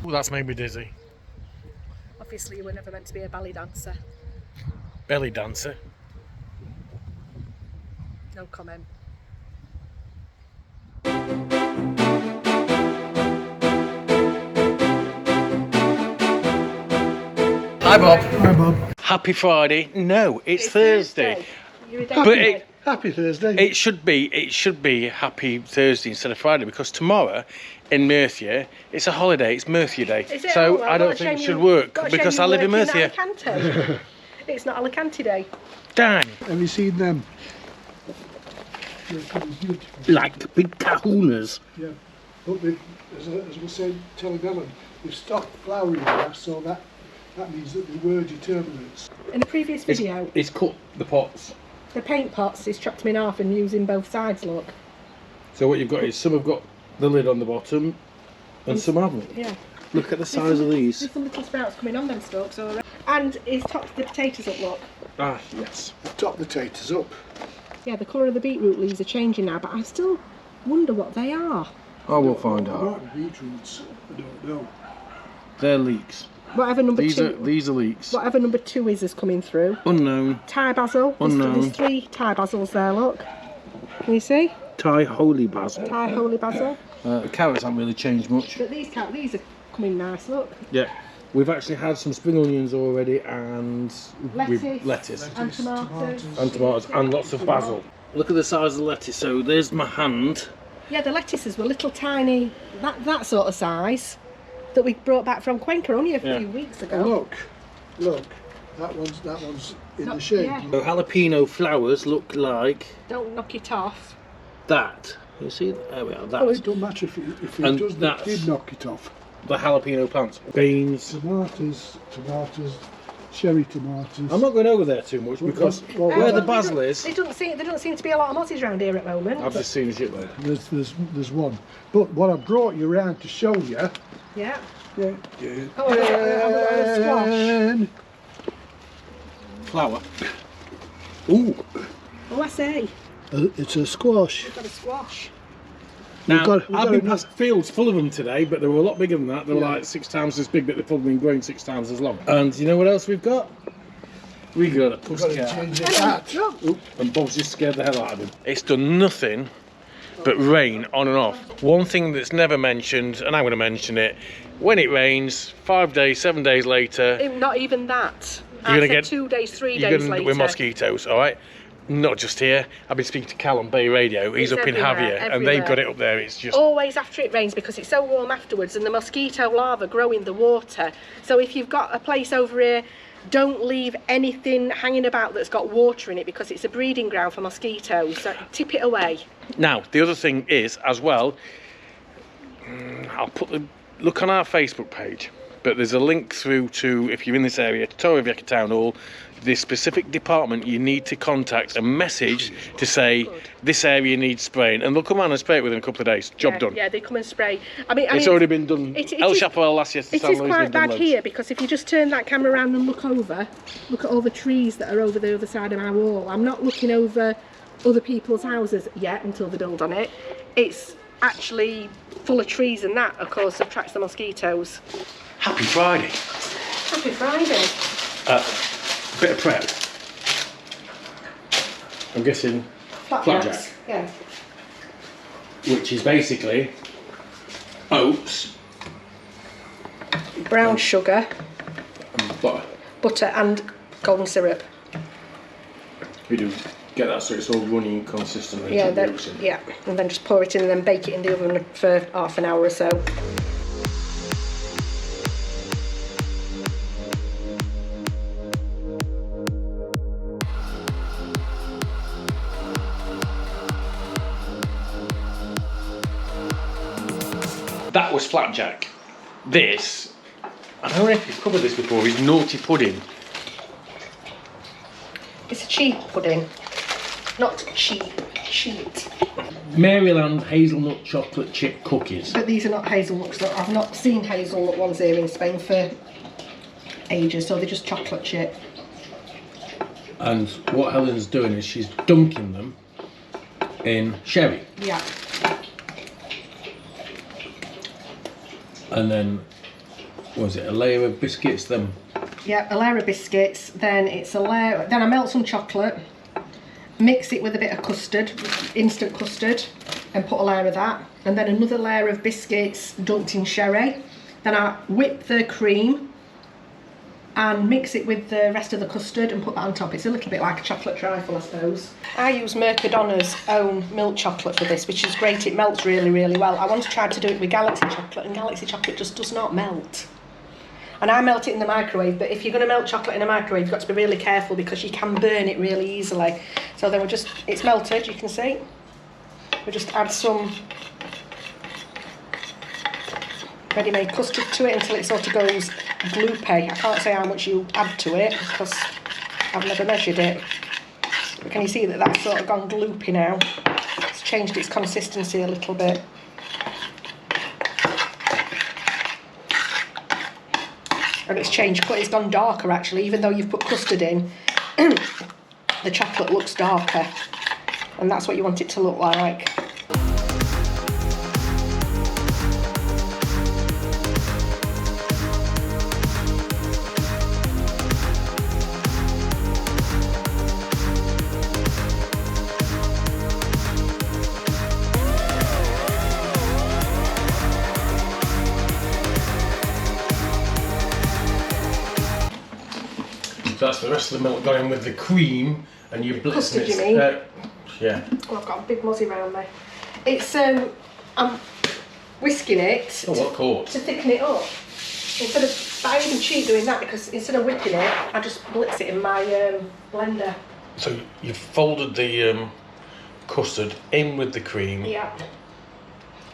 Well, that's made me dizzy. Obviously, you were never meant to be a ballet dancer. Belly dancer. No comment. Hi, Bob. Hi, Bob. Happy Friday. No, it's Thursday. You're a But it, Happy Thursday. it should be Happy Thursday instead of Friday, because tomorrow in Mercia it's a holiday. It's Mercia Day. Is it? So Oh, well, I don't what a think it shame should you- work what a shame because you I live in work Mercia. Alicante. It's not Alicante Day. Dang. Have you seen them? Like big kahunas. Yeah. But as we said, telling Helen, they've stopped flowering now, so that means that they were determinants. In the previous video, It's cut the pots. the paint pots, he's chopped them in half and using both sides, look. So what you've got is some have got the lid on the bottom and some haven't. Yeah. Look at the size of these. There's some little sprouts coming on them stalks already. And he's topped the potatoes up, look. Ah, yes. Top potatoes up. Yeah, the colour of the beetroot leaves are changing now, but I still wonder what they are. I will find There out. might be beetroots, I don't know. They're leaks. Whatever number These two, are leaks. whatever number 2 is coming through. Unknown. Thai basil. Unknown. There's 3 Thai basils there, look. Can you see? Thai holy basil. Thai holy basil. The carrots haven't really changed much. But these are coming nice, look. Yeah. We've actually had some spring onions already and lettuce And tomatoes. and tomatoes and lots of basil. Look at the size of the lettuce. So there's my hand. Yeah, the lettuces were little tiny, that sort of size, that we brought back from Cuenca only a few weeks ago. Oh, look, that one's in the shade. yeah. So jalapeno flowers look like Don't knock it off. that. You see? There we are. Oh, That's it don't matter if it And does, that's- did knock it off. the jalapeno plants. Beans. Tomatoes, cherry tomatoes. I'm not going over there too much because Well, where the well, basil is, There don't seem to be a lot of mozzies around here at the moment. I've just seen a shitload. There's one. But what I brought you around to show you. Yeah. Yeah. Oh, I've got a squash. And Flour. Ooh. Oh, I say, it's a squash. we've got a squash. Now, We've got I've been enough- past fields full of them today, but they were a lot bigger than that. They were like 6 times as big, but they've probably been growing 6 times as long. And you know what else we've got? We got a We've got to pussycat. change the hat. And Bob's just scared the hell out of him. It's done nothing but rain on and off. One thing that's never mentioned, and I'm going to mention it, when it rains, 5 days, 7 days later, Not even that. You're gonna I said get- 2 days, 3 you're days going to later. end up with mosquitoes, all right? Not just here. I've been speaking to Cal on Bay Radio. He's It's up in everywhere, Javier, and they've got it everywhere. up there. It's just... Always after it rains because it's so warm afterwards and the mosquito larvae grow in the water. So if you've got a place over here, don't leave anything hanging about that's got water in it because it's a breeding ground for mosquitoes. So tip it away. Now, the other thing is, as well, I'll put the look on our Facebook page, but there's a link through to, if you're in this area, to Torrevieja Town Hall, the specific department you need to contact, a message to say this area needs spraying, and they'll come around and spray it within a couple of days. Job done. Yeah, they come and spray. I mean, It's already been done. it El is- Chaparral last Siesta. It is quite bad here because if you just turn that camera around and look over, look at all the trees that are over the other side of my wall. I'm not looking over other people's houses yet until they build on it. It's actually full of trees and that, of course, attracts the mosquitoes. Happy Friday. Happy Friday. Bit of prep. I'm guessing Flapjack. Yeah. Which is basically oats Brown sugar, and butter. butter and golden syrup. We do get that so it's all runny and consistent. And Yeah, chuck the then, oats in. yeah, and then just pour it in and then bake it in the oven for half an hour or so. That was Flapjack. This, I don't know if you've covered this before, is naughty pudding. It's a cheap pudding, not cheap, cheat. Maryland hazelnut chocolate chip cookies. But these are not hazelnuts. I've not seen hazelnut ones here in Spain for ages, so they're just chocolate chip. And what Helen's doing is she's dunking them in sherry. Yeah. And then what is it, a layer of biscuits then? Yeah, a layer of biscuits, then it's a layer, then I melt some chocolate, mix it with a bit of custard, instant custard, and put a layer of that, and then another layer of biscuits dunked in sherry. Then I whip the cream and mix it with the rest of the custard and put that on top. It's a little bit like a chocolate trifle, I suppose. I use Mercadona's own milk chocolate for this, which is great. It melts really, really well. I want to try to do it with Galaxy chocolate, and Galaxy chocolate just does not melt. And I melt it in the microwave, but if you're going to melt chocolate in a microwave, you've got to be really careful because you can burn it really easily. So then it's melted, you can see. We just add some ready-made custard to it until it sort of goes gloopy. I can't say how much you add to it because I've never measured it. But can you see that that's sort of gone gloopy now? It's changed its consistency a little bit. And it's changed, but it's gone darker actually. Even though you've put custard in, the chocolate looks darker. And that's what you want it to look like. So that's the rest of the milk going with the cream, and you're blitzing Custard, it. you mean? Yeah. Oh, I've got a big muzzy around me. It's I'm whisking it Oh, what quart? to thicken it up. Instead of, I even cheat doing that because instead of whipping it, I just blitz it in my blender. So you've folded the custard in with the cream. Yeah.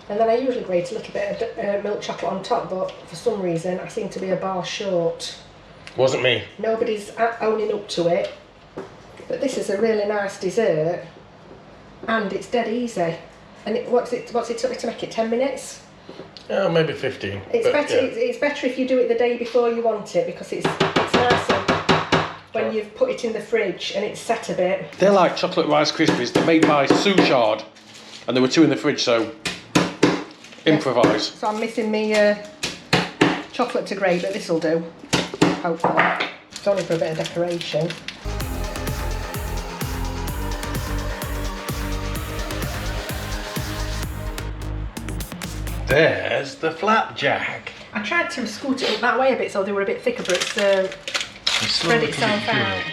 And then I usually grate a little bit of milk chocolate on top, but for some reason I seem to be a bar short. Wasn't me. Nobody's owning up to it. But this is a really nice dessert, and it's dead easy. And what's it took me to make it? 10 minutes? Oh, maybe 15. It's but, better. yeah. It's better if you do it the day before you want it because it's nicer when you've put it in the fridge and it's set a bit. They're like chocolate Rice Krispies. They're made by Suchard, and there were 2 in the fridge, so improvise. So I'm missing me chocolate to grate, but this will do. Hopefully. It's only for a bit of decoration. There's the flapjack. I tried to scoot it up that way a bit so they were a bit thicker, but it's spread itself out.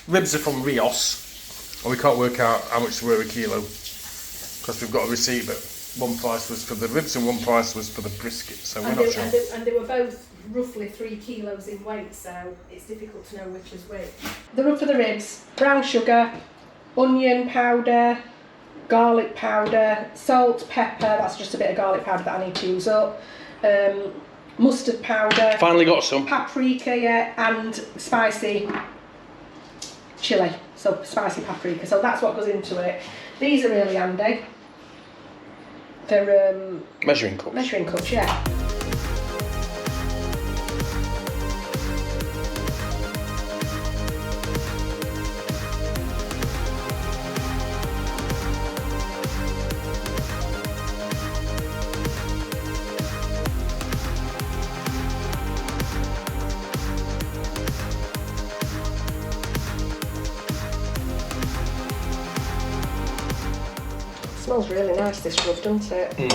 Ribs are from Rios, and we can't work out how much they were a kilo because we've got a receipt, but one price was for the ribs and one price was for the brisket, so we're not sure. And they were both roughly 3 kilos in weight, so it's difficult to know which is which. The rub for the ribs: brown sugar, onion powder, garlic powder, salt, pepper, that's just a bit of garlic powder that I need to use up, mustard powder, Finally got some. paprika, yeah, and spicy chilli, so spicy paprika, so that's what goes into it. These are really handy. They're Measuring cups. measuring cups, yeah. Smells really nice, this rub, doesn't it?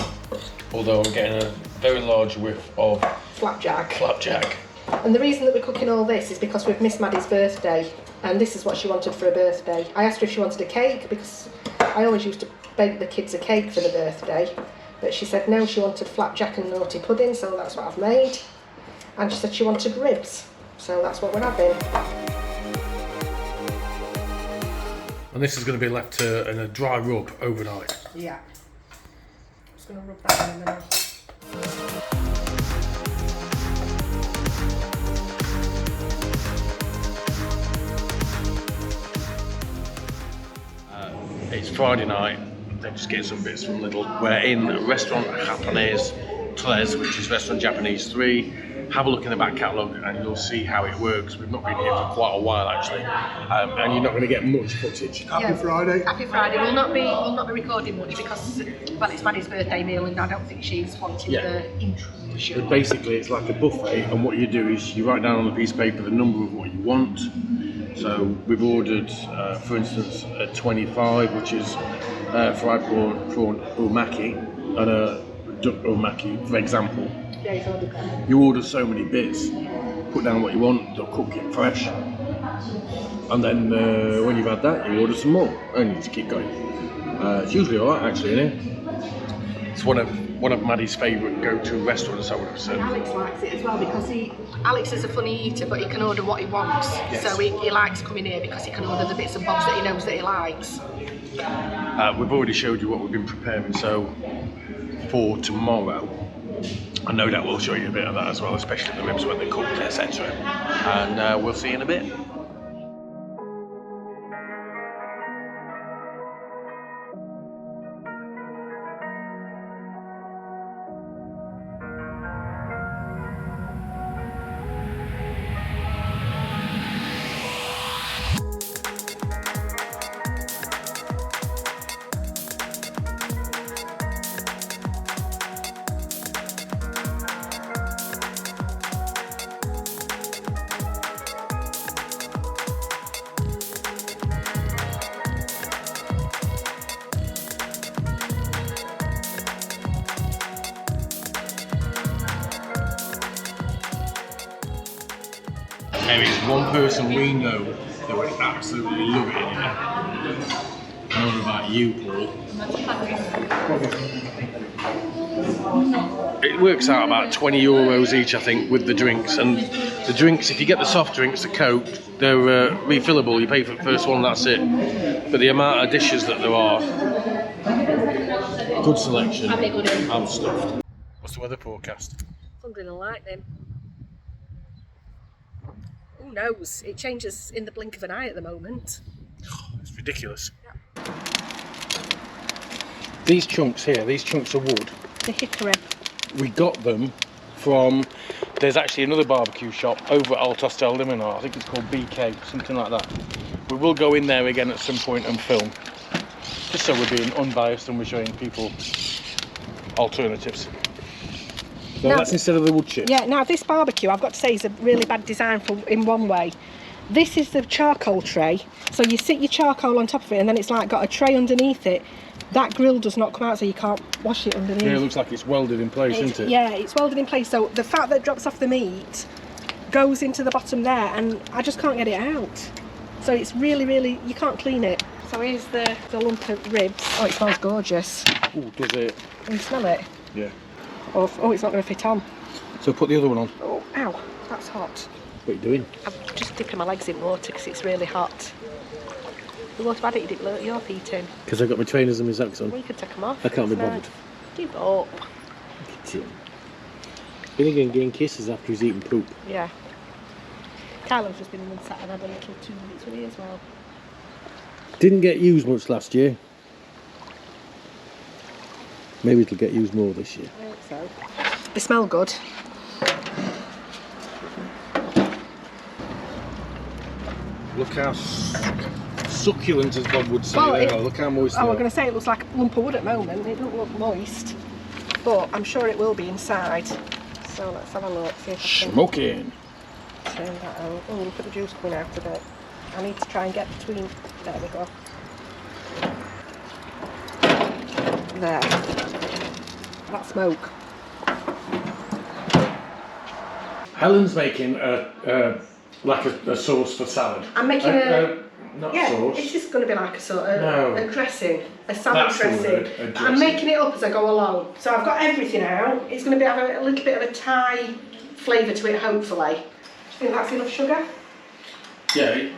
Although I'm getting a very large whiff of Flapjack. And the reason that we're cooking all this is because we've missed Maddie's birthday, and this is what she wanted for her birthday. I asked her if she wanted a cake because I always used to bake the kids a cake for the birthday, but she said no, she wanted flapjack and naughty pudding, so that's what I've made. And she said she wanted ribs, so that's what we're having. And this is going to be left in a dry rub overnight. Yeah. I'm just going to rub that in a minute. It's Friday night. They're just getting some bits from Lidl. We're in Restaurant Japonese III, which is Restaurant Japanese 3. have a look in the back catalogue and you'll see how it works. We've not been here for quite a while actually, and you're not going to get much footage. Happy Friday. Happy Friday. We'll not be recording much because, well, it's Maddie's birthday meal and I don't think she's wanting the intrusion. But basically it's like a buffet, and what you do is you write down on a piece of paper the number of what you want. So we've ordered, for instance, a 25, which is fried prawn umaki, and a duck umaki, for example. Yeah, it's all good. You order so many bits, put down what you want, they'll cook it fresh, and then when you've had that, you order some more, and you just keep going. It's usually alright actually, isn't it? It's one of Maddie's favourite go-to restaurants, I would have said. Alex likes it as well because Alex is a funny eater, but he can order what he wants. Yes. So he likes coming here because he can order the bits and bobs that he knows that he likes. We've already showed you what we've been preparing, so for tomorrow, I no doubt we'll show you a bit of that as well, especially the ribs when they're cooked, etc. And we'll see you in a bit. There is one person we know that would absolutely love it in here. I don't know about you, Paul. It works out about 20 euros each, I think, with the drinks. And the drinks, if you get the soft drinks, the Coke, they're refillable. You pay for the first one, that's it. But the amount of dishes that there are, good selection. I'm stuffed. What's the weather forecast? Thunder and lightning. Who knows? It changes in the blink of an eye at the moment. It's ridiculous. Yeah. These chunks here, these chunks of wood, The hickory. we got them from, there's actually another barbecue shop over at Hostel del Mar. I think it's called BK, something like that. We will go in there again at some point and film, just so we're being unbiased and we're showing people alternatives. So Now, that's instead of the wood chip. Yeah, now this barbecue, I've got to say, is a really bad design in one way. This is the charcoal tray, so you sit your charcoal on top of it and then it's like got a tray underneath it. That grill does not come out, so you can't wash it underneath. Yeah, it looks like it's welded in place, isn't it? Yeah, it's welded in place, so the fat that drops off the meat goes into the bottom there and I just can't get it out. So it's really, you can't clean it. So here's the lump of ribs. Oh, it smells gorgeous. Oh, does it? Can you smell it? Yeah. Oh, it's not going to fit on. So put the other one on. Oh, ow, that's hot. What are you doing? I'm just dipping my legs in water because it's really hot. The water had it, you dip your feet in. Because I've got my trainers and my socks on. Well, you could take them off. I can't be bothered. Give up. Been again getting kisses after he's eaten poop. Yeah. Carlo's just been in and sat and had a little 2 minutes with me as well. Didn't get used much last year. Maybe it'll get used more this year. I think so. They smell good. Look how succulent, as Bob would say. Well, look how moist. I was going to say it looks like a lump of wood at the moment. It doesn't look moist, but I'm sure it will be inside. So let's have a look. See if I can Smoking. turn that out. Oh, look at the juice coming out of it. I need to try and get between. There we go. There. That smoke. Helen's making like a sauce for salad. I'm making not yeah, sauce. it's just going to be like a sort of a dressing, a salad That's the dressing. word, a But I'm dressing. making it up as I go along. So I've got everything out. It's going to have a little bit of a Thai flavour to it, hopefully. Do you think that's enough sugar? Yeah,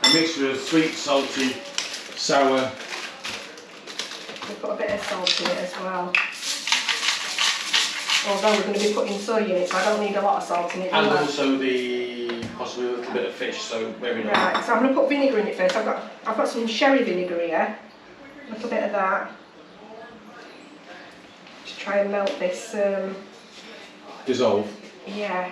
a mixture of sweet, salty, sour. We've got a bit of salt in it as well. Although we're going to be putting soy in it, so I don't need a lot of salt in it. And do I? also possibly a little bit of fish, so maybe not. Right, so I'm going to put vinegar in it first. I've got some sherry vinegar here. A little bit of that. To try and melt this. Dissolve. Yeah,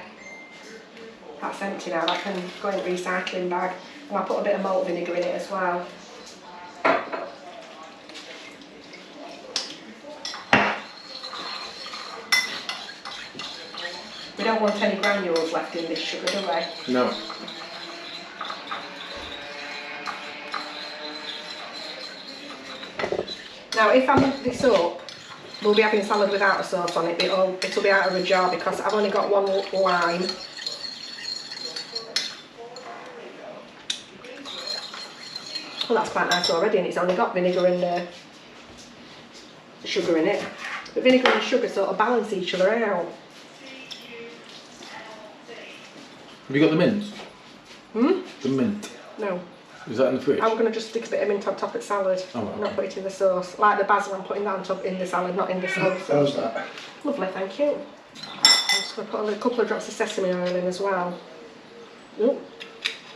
That's empty now, that can go in the recycling bag. And I'll put a bit of malt vinegar in it as well. We don't want any granules left in this sugar, do we? No. Now, if I mix this up, we'll be having salad without a sauce on it. It'll be out of a jar because I've only got one lime. Well, that's quite nice already, and it's only got vinegar and sugar in it. But vinegar and sugar sort of balance each other out. Have you got the mint? Hmm? The mint. No. Is that in the fridge? I'm going to just stick a bit of mint on top of salad, Oh, okay. not put it in the sauce. Like the basil, I'm putting that on top in the salad, not in the sauce. How's that? Lovely, thank you. I'm just going to put a couple of drops of sesame oil in as well. Oh,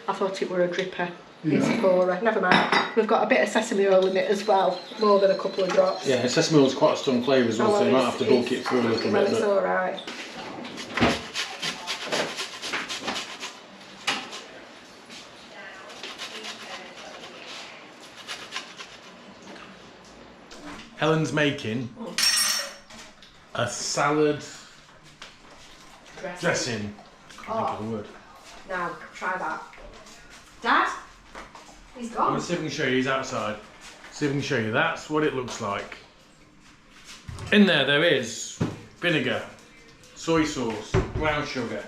I thought it were a dripper. It's a pourer. Never mind. We've got a bit of sesame oil in it as well, more than a couple of drops. Yeah, sesame oil's quite a strong flavour as well, so you might have to bulk it through a little Well, bit. it's But alright. Helen's making a salad dressing. Oh. Good word. Now, try that. Dad? He's I'm gone. going to see if I can show you. He's outside. See if I can show you. That's what it looks like. In there is vinegar, soy sauce, brown sugar,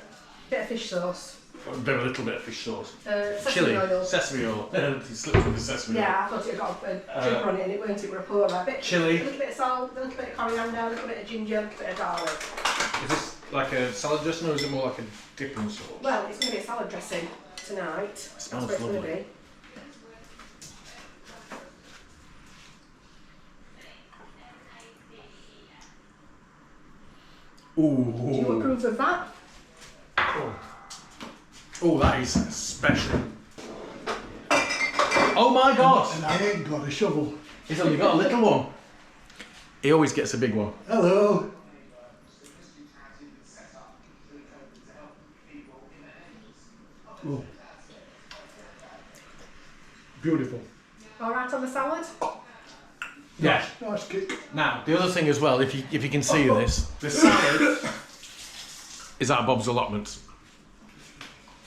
Bit of fish sauce. a little bit of fish sauce, Sesame chili, oil. sesame oil. He slipped with the sesame oil. Yeah, I thought it got a dripper on it and it weren't, it were a pourer. Bit, Chili. A little bit of salt, a little bit of coriander, a little bit of ginger, a little bit of garlic. Is this like a salad dressing or is it more like a dipping sauce? Well, it's going to be a salad dressing tonight. Smells That's what it's going to lovely. be. Ooh. Do you approve of that? Oh, that is special. Oh my God! And I ain't got a shovel. He's only got a little one. He always gets a big one. Hello. Oh. Beautiful. All right on the salad? Yeah. Nice kick. Now, the other thing as well, if you can see this, the salad is at Bob's Allotment.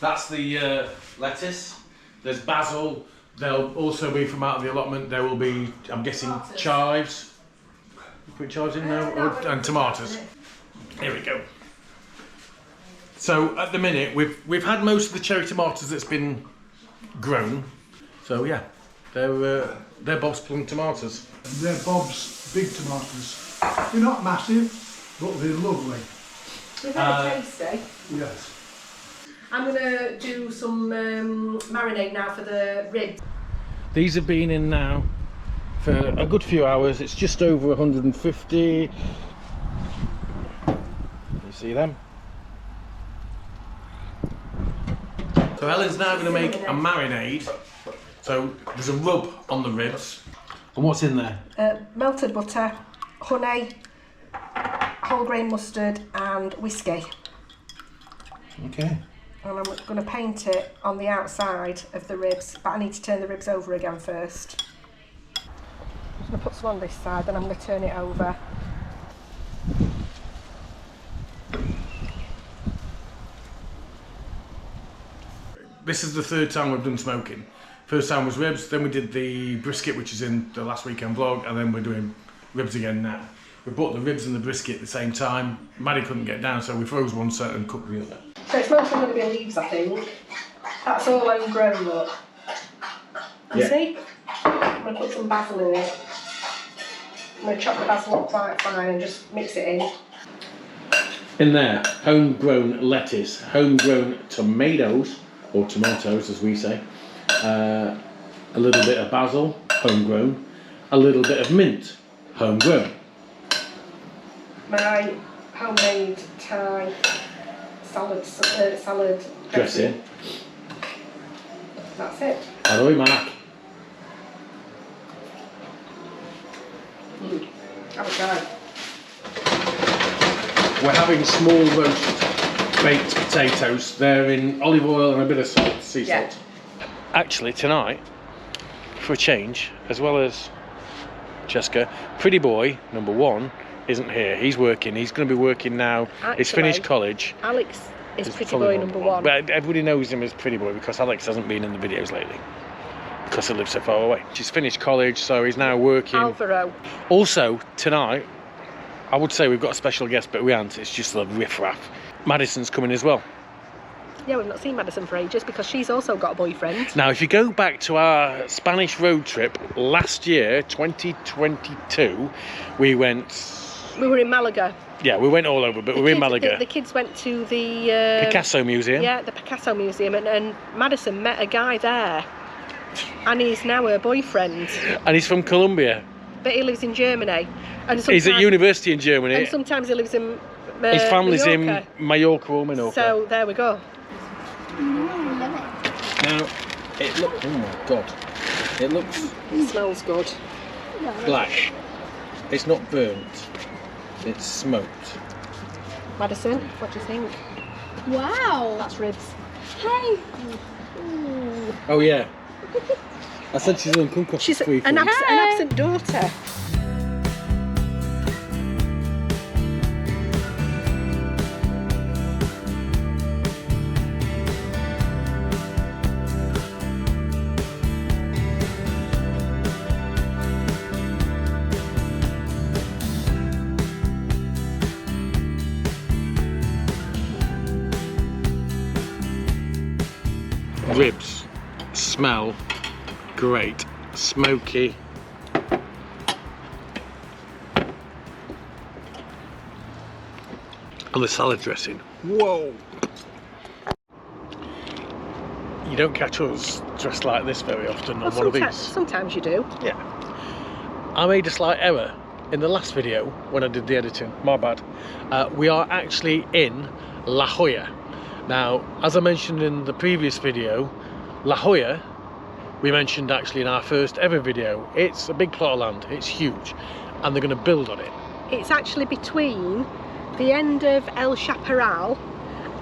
That's the lettuce. There's basil. There'll also be from out of the allotment. There will be, I'm guessing, chives. You put chives in there, and tomatoes. Here we go. So at the minute, we've had most of the cherry tomatoes that's been grown. So yeah, they're Bob's plum tomatoes. And they're Bob's big tomatoes. They're not massive, but they're lovely. They're very tasty. Yes. I'm going to do some marinade now for the ribs. These have been in now for a good few hours. It's just over 150. You see them? So Helen's now going to make a marinade. So there's a rub on the ribs. And what's in there? Melted butter, honey, whole grain mustard and whiskey. Okay. And I'm going to paint it on the outside of the ribs, but I need to turn the ribs over again first. I'm going to put some on this side, then I'm going to turn it over. This is the third time we've done smoking. First time was ribs, then we did the brisket, which is in the last weekend vlog, and then we're doing ribs again now. We bought the ribs and the brisket at the same time. Maddie couldn't get down, so we froze one set and cooked the other. So it's mostly going to be leaves, I think. That's all homegrown, look. You see? I'm going to put some basil in it. I'm going to chop the basil up quite fine and just mix it in. In there, homegrown lettuce, homegrown tomatoes, or tomatoes as we say, a little bit of basil, homegrown, a little bit of mint, homegrown. My homemade Thai salad Dressing. That's it. Ahoy, Mark. Have a try. We're having small roast baked potatoes. They're in olive oil and a bit of salt, sea Yeah. salt. Actually, tonight, for a change, as well as Jessica, pretty boy number 1 isn't here. He's working. He's going to be working now. He's finished Actually, college. Alex is He's pretty probably boy number 1. But everybody knows him as pretty boy because Alex hasn't been in the videos lately because he lives so far away. He's finished college, so he's now working. Alvaro. Also, tonight, I would say we've got a special guest, but we aren't. It's just a riff-raff. Madison's coming as well. Yeah, we've not seen Madison for ages because she's also got a boyfriend. Now, if you go back to our Spanish road trip last year, 2022, we were in Malaga. Yeah, we went all over, but we were in Malaga. The kids went to the Picasso Museum. Yeah, the Picasso Museum, and Madison met a guy there, and he's now her boyfriend. And he's from Colombia. But he lives in Germany. And he's at university in Germany. And sometimes he lives in his family's Mallorca. in Mallorca or Minorca. So there we go. Now, it looks. Oh my god! It looks. It smells good. Black. It's not burnt. It's smoked. Madison, what do you think? Wow. That's ribs. Hey. Oh yeah. I said she's on cook off. She's an absent daughter. Ribs smell great, smoky. And the salad dressing. Whoa! You don't catch us dressed like this very often on one of these. Sometimes you do. Yeah. I made a slight error in the last video when I did the editing. My bad. We are actually in La Hoya. Now, as I mentioned in the previous video, La Hoya, we mentioned actually in our first ever video, it's a big plot of land, it's huge, and they're going to build on it. It's actually between the end of El Chaparral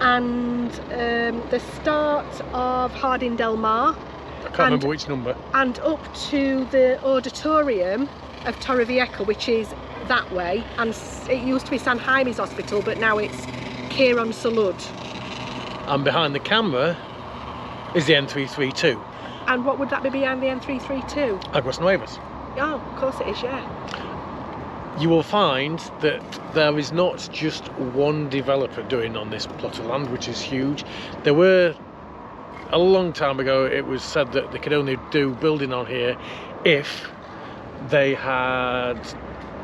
and the start of Jardin del Mar. I can't remember which number. And up to the auditorium of Torrevieja, which is that way, and it used to be San Jaime's Hospital, but now it's Quiron Salud. And behind the camera is the N332. And what would that be behind the N332? Aguas Nuevas. Oh, of course it is, yeah. You will find that there is not just one developer doing on this plot of land, which is huge. There were, a long time ago, it was said that they could only do building on here if they had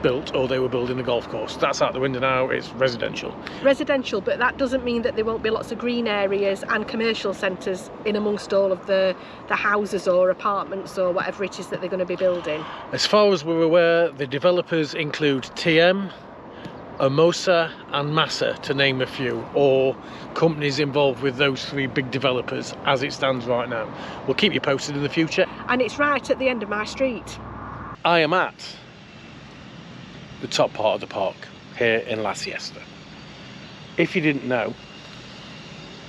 built or they were building a golf course. That's out the window now, it's residential. Residential, but that doesn't mean that there won't be lots of green areas and commercial centres in amongst all of the houses or apartments or whatever it is that they're going to be building. As far as we're aware, the developers include TM, Hermosa and Massa, to name a few, or companies involved with those three big developers as it stands right now. We'll keep you posted in the future. And it's right at the end of my street. I am at the top part of the park here in La Siesta. If you didn't know,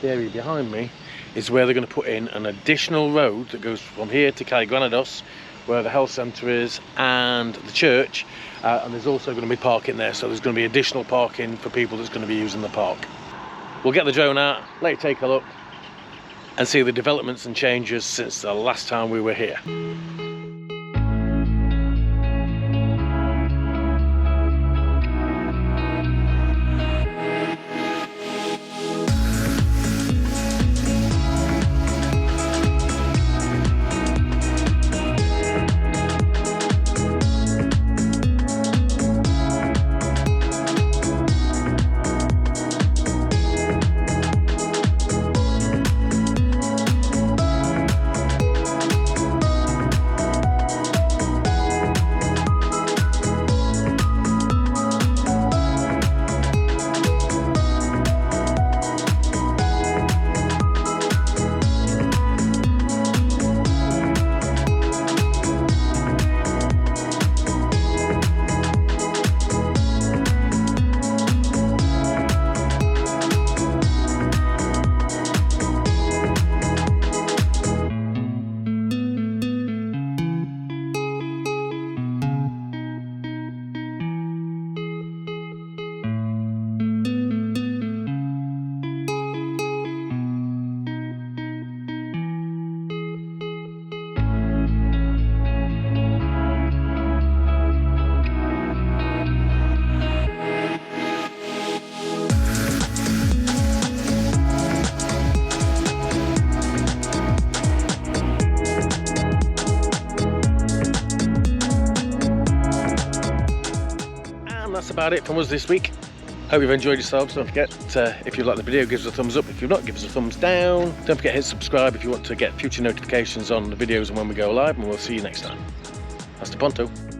the area behind me is where they're going to put in an additional road that goes from here to Calle Granados, where the health centre is, and the church, and there's also going to be parking there, so there's going to be additional parking for people that's going to be using the park. We'll get the drone out, let you take a look and see the developments and changes since the last time we were here. that's about it from us this week. Hope you've enjoyed yourselves. Don't forget, if you like the video, give us a thumbs up. If you've not, give us a thumbs down. Don't forget to hit subscribe if you want to get future notifications on the videos and when we go live, and we'll see you next time. Hasta pronto.